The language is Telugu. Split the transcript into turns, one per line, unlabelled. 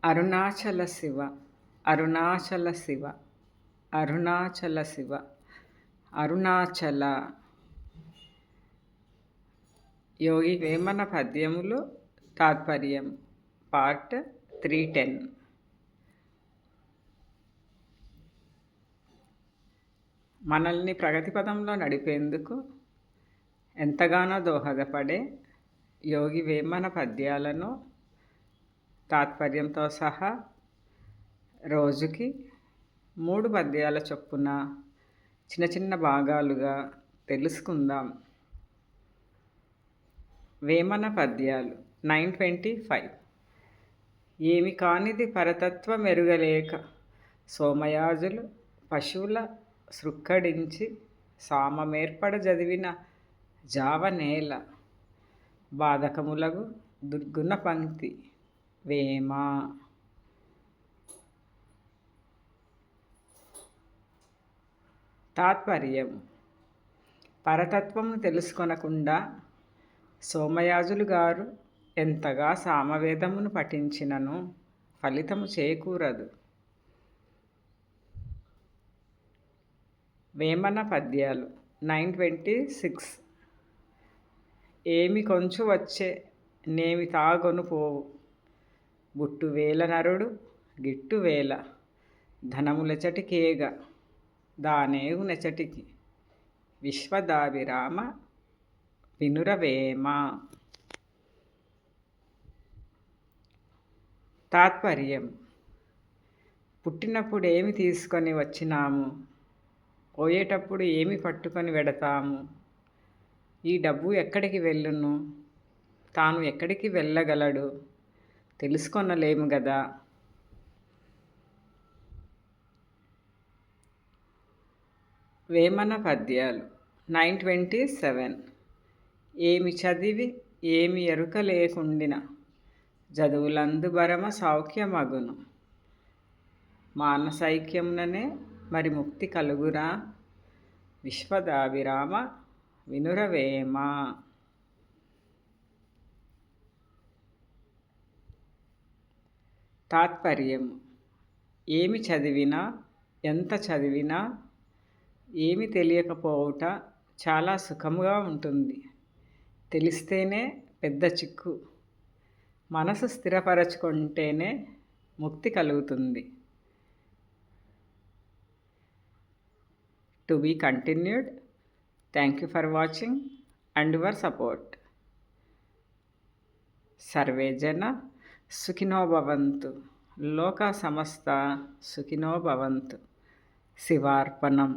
అరుణాచల శివ, అరుణాచల శివ, అరుణాచల శివ, అరుణాచల. యోగి వేమన పద్యములు తాత్పర్యం పార్ట్ 310. మనల్ని ప్రగతి పదంలో నడిపేందుకు ఎంతగానో దోహదపడే యోగి వేమన పద్యాలను తాత్పర్యంతో సహా రోజుకి 3 పద్యాల చొప్పున చిన్న చిన్న భాగాలుగా తెలుసుకుందాం. వేమన పద్యాలు 925. ఏమి కానిది పరతత్వ మెరుగలేక సోమయాజులు పశువుల సృక్కడించి సామమేర్పడ చదివిన జావనేల బాధకములగు దుర్గుణ పంక్తి వేమ. తాత్పర్యం: పరతత్వమును తెలుసుకొనకుండా సోమయాజులు గారు ఎంతగా సామవేదమును పఠించినను ఫలితము చేకూరదు. వేమన పద్యాలు 926. ఏమి కొంచు వచ్చే నేమి తాగొను పోవు బుట్టువేల నరుడు గిట్టువేల ధనములెచటికేగ దానేగు నెచటికి విశ్వదాభిరామ వినురవేమ. తాత్పర్యం: పుట్టినప్పుడు ఏమి తీసుకొని వచ్చినాము, పోయేటప్పుడు ఏమి పట్టుకొని వెడతాము, ఈ డబ్బు ఎక్కడికి వెళ్ళును, తాను ఎక్కడికి వెళ్ళగలడు తెలుసుకొనలేము గదా. వేమన పద్యాలు 927. ఏమి చదివి ఏమి ఎరుక లేకుండిన చదువులందు బరమ సౌఖ్యమగును మానసైక్యముననే మరి ముక్తి కలుగురా విశ్వదాభిరామ వినురవేమ. తాత్పర్యం: ఏమి చదివినా ఎంత చదివినా ఏమి తెలియకపోవుట చాలా సుఖముగా ఉంటుంది. తెలిస్తేనే పెద్ద చిక్కు. మనసు స్థిరపరచుకుంటేనే ముక్తి కలుగుతుంది. To be continued. Thank you for watching and your support. సర్వే జన సుఖినో భవంతు. లోక సమస్త సుఖినో భవంతు. శివార్పణం.